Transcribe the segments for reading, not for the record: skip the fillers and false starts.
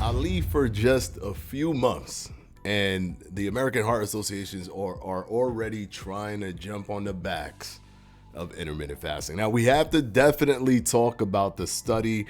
Ali for just a few months, and the American Heart Associations are already trying to jump on the backs of intermittent fasting. Now, we have to definitely talk about the study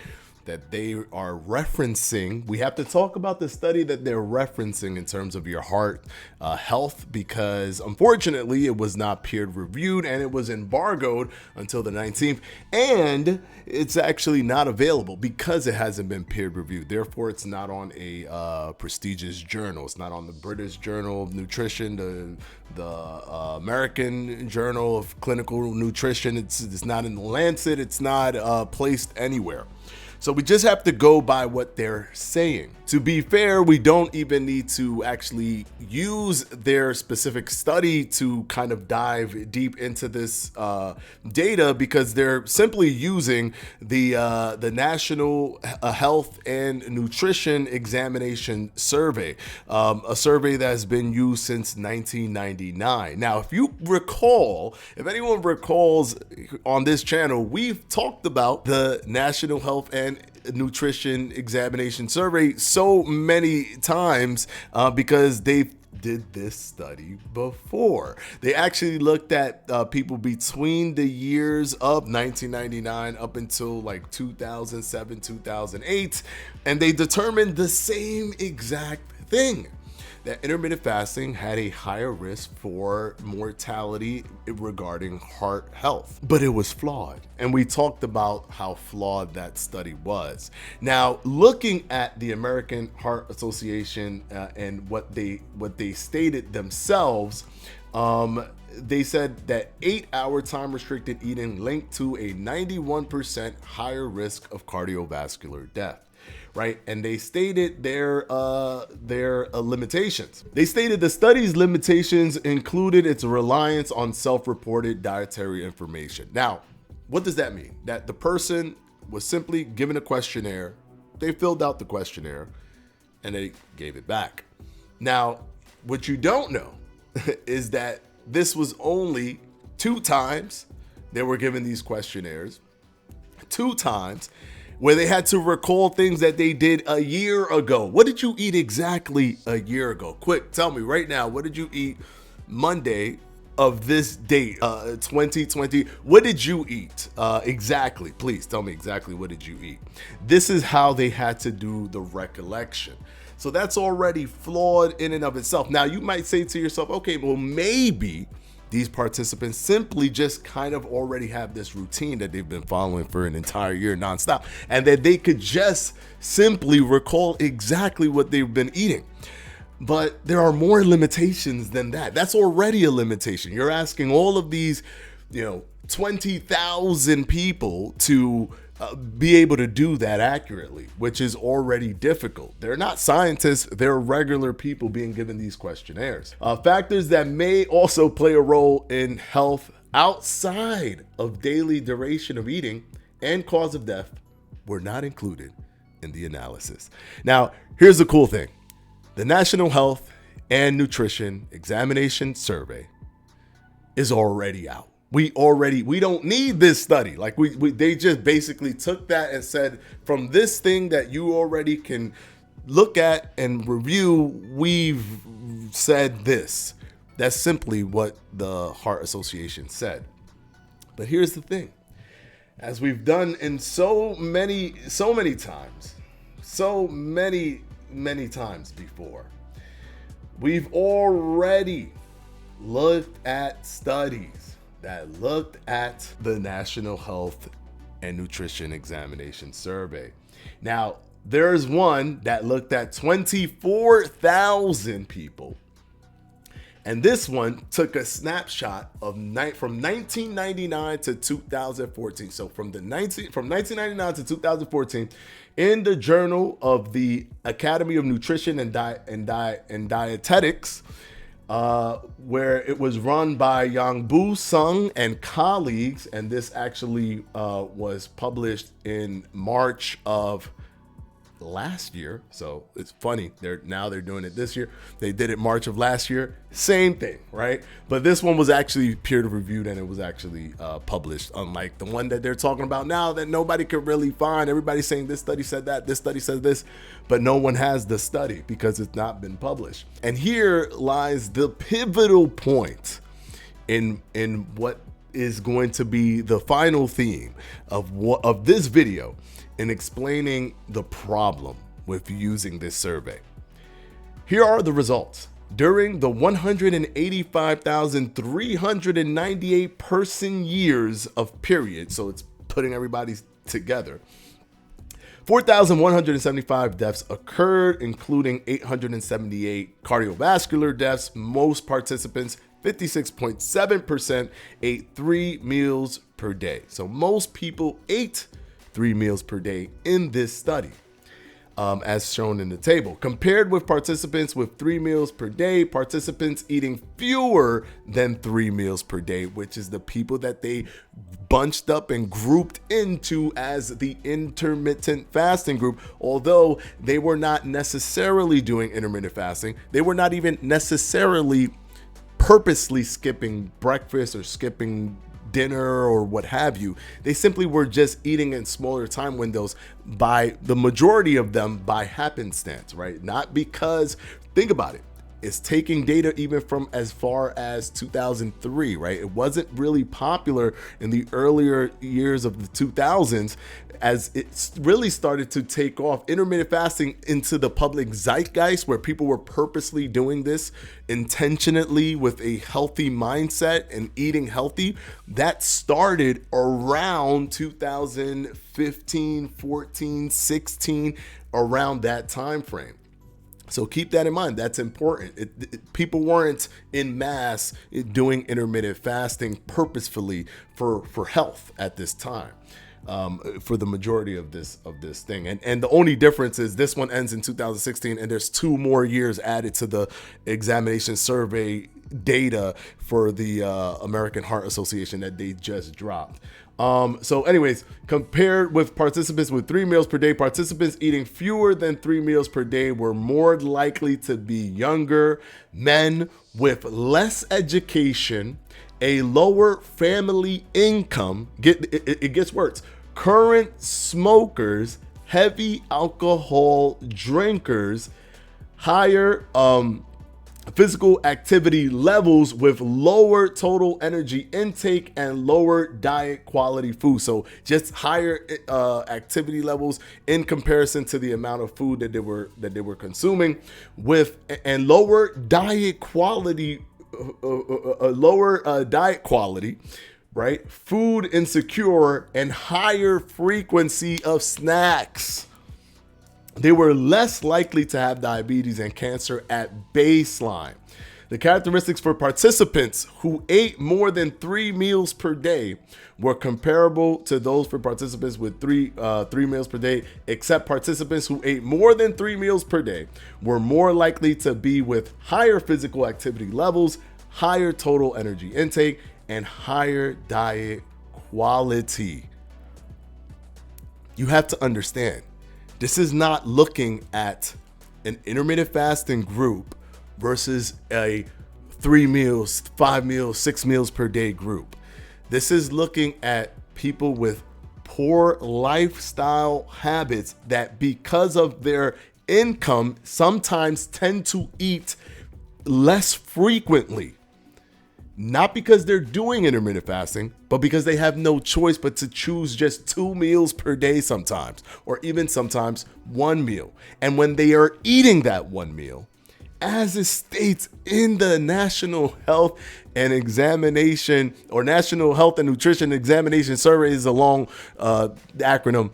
that they are referencing. We have to talk about the study that they're referencing in terms of your heart health, because unfortunately it was not peer reviewed and it was embargoed until the 19th, and it's actually not available because it hasn't been peer reviewed. Therefore, it's not on a prestigious journal. It's not on the British Journal of Nutrition, the American Journal of Clinical Nutrition. It's not in the Lancet. It's not placed anywhere. So we just have to go by what they're saying. To be fair, we don't even need to actually use their specific study to kind of dive deep into this data, because they're simply using the National Health and Nutrition Examination Survey, a survey that has been used since 1999. Now, if anyone recalls on this channel, we've talked about the National Health and Nutrition Examination Survey so many times because they did this study before. They actually looked at people between the years of 1999 up until like 2007, 2008, and they determined the same exact thing, that intermittent fasting had a higher risk for mortality regarding heart health. But it was flawed. And we talked about how flawed that study was. Now, looking at the American Heart Association and what they stated themselves, they said that 8-hour time restricted eating linked to a 91% higher risk of cardiovascular death. Right, and they stated their limitations. They stated the study's limitations included its reliance on self-reported dietary information. Now, what does that mean? That the person was simply given a questionnaire, they filled out the questionnaire, and they gave it back. Now, what you don't know is that this was only 2 times they were given these questionnaires, 2 times, where they had to recall things that they did a year ago. What did you eat exactly a year ago? Quick, tell me right now, what did you eat Monday of this date, 2020? What did you eat exactly? Please tell me exactly what did you eat. This is how they had to do the recollection. So that's already flawed in and of itself. Now, you might say to yourself, okay, well, maybe these participants simply just kind of already have this routine that they've been following for an entire year nonstop, and that they could just simply recall exactly what they've been eating. But there are more limitations than that. That's already a limitation. You're asking all of these, 20,000 people to be able to do that accurately, which is already difficult. They're not scientists, they're regular people being given these questionnaires. Factors that may also play a role in health outside of daily duration of eating and cause of death were not included in the analysis. Now, here's the cool thing. The National Health and Nutrition Examination Survey is already out. We don't need this study. Like they just basically took that and said, from this thing that you already can look at and review, we've said this. That's simply what the Heart Association said. But here's the thing. As we've done in so many times before, we've already looked at studies that looked at the National Health and Nutrition Examination Survey. Now, there's one that looked at 24,000 people. And this one took a snapshot of from 1999 to 2014. So from 1999 to 2014, in the Journal of the Academy of Nutrition and Dietetics, where it was run by Yang Bu Sung and colleagues, and this actually was published in March of last year. So it's funny. They're doing it this year. They did it March of last year. Same thing, right? But this one was actually peer reviewed and it was actually published, unlike the one that they're talking about now that nobody could really find. Everybody's saying this study said that, this study says this, but no one has the study because it's not been published. And here lies the pivotal point in what is going to be the final theme of this video in explaining the problem with using this survey. Here are the results. During the 185,398 person years of period, so it's putting everybody together, 4,175 deaths occurred, including 878 cardiovascular deaths. Most participants, 56.7%, ate 3 meals per day. So most people ate 3 meals per day in this study, as shown in the table. Compared with participants with 3 meals per day, participants eating fewer than 3 meals per day, which is the people that they bunched up and grouped into as the intermittent fasting group. Although they were not necessarily doing intermittent fasting, they were not even necessarily purposely skipping breakfast or skipping dinner or what have you. They simply were just eating in smaller time windows, by the majority of them by happenstance, right? Not because, think about it, it's taking data even from as far as 2003, right? It wasn't really popular in the earlier years of the 2000s as it really started to take off. Intermittent fasting into the public zeitgeist, where people were purposely doing this intentionally with a healthy mindset and eating healthy. That started around 2015, 14, 16, around that time frame. So keep that in mind. That's important. People weren't in mass doing intermittent fasting purposefully for health at this time, for the majority of this thing. And the only difference is this one ends in 2016, and there's 2 more years added to the examination survey data for the American Heart Association that they just dropped. So anyways, compared with participants with 3 meals per day, participants eating fewer than 3 meals per day were more likely to be younger, men with less education, a lower family income. It gets worse. Current smokers, heavy alcohol drinkers, higher physical activity levels with lower total energy intake and lower diet quality food. So just higher activity levels in comparison to the amount of food that they were consuming, and lower diet quality, right? Food insecure and higher frequency of snacks. They were less likely to have diabetes and cancer at baseline. The characteristics for participants who ate more than 3 meals per day were comparable to those for participants with three meals per day, except participants who ate more than 3 meals per day were more likely to be with higher physical activity levels, higher total energy intake, and higher diet quality. You have to understand, this is not looking at an intermittent fasting group versus a 3 meals, 5 meals, 6 meals per day group. This is looking at people with poor lifestyle habits that, because of their income, sometimes tend to eat less frequently. Not because they're doing intermittent fasting, but because they have no choice but to choose just 2 meals per day sometimes, or even sometimes 1 meal. And when they are eating that 1 meal, as it states in the National Health and Examination, or National Health and Nutrition Examination Survey is a long acronym,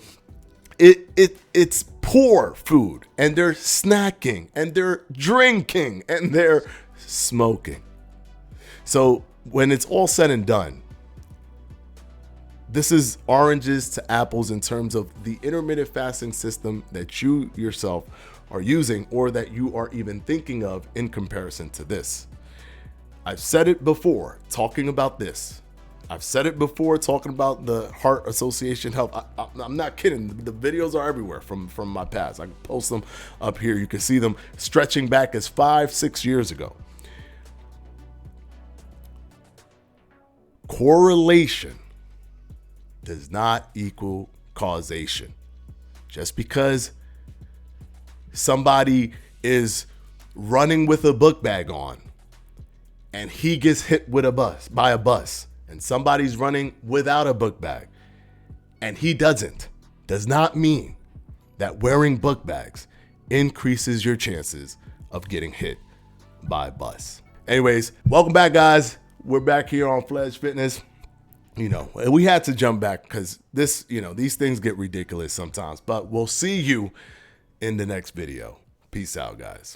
it's poor food, and they're snacking, and they're drinking, and they're smoking. So when it's all said and done, this is oranges to apples in terms of the intermittent fasting system that you yourself are using, or that you are even thinking of in comparison to this. I've said it before, talking about this. I've said it before, talking about the Heart Association help. I'm not kidding. The videos are everywhere from my past. I can post them up here. You can see them stretching back as 5-6 years ago. Correlation does not equal causation. Just because somebody is running with a book bag on and he gets hit with by a bus, and somebody's running without a book bag and he doesn't, does not mean that wearing book bags increases your chances of getting hit by a bus. Anyways, welcome back, guys. We're back here on Fledge Fitness. We had to jump back because these things get ridiculous sometimes, but we'll see you in the next video. Peace out, guys.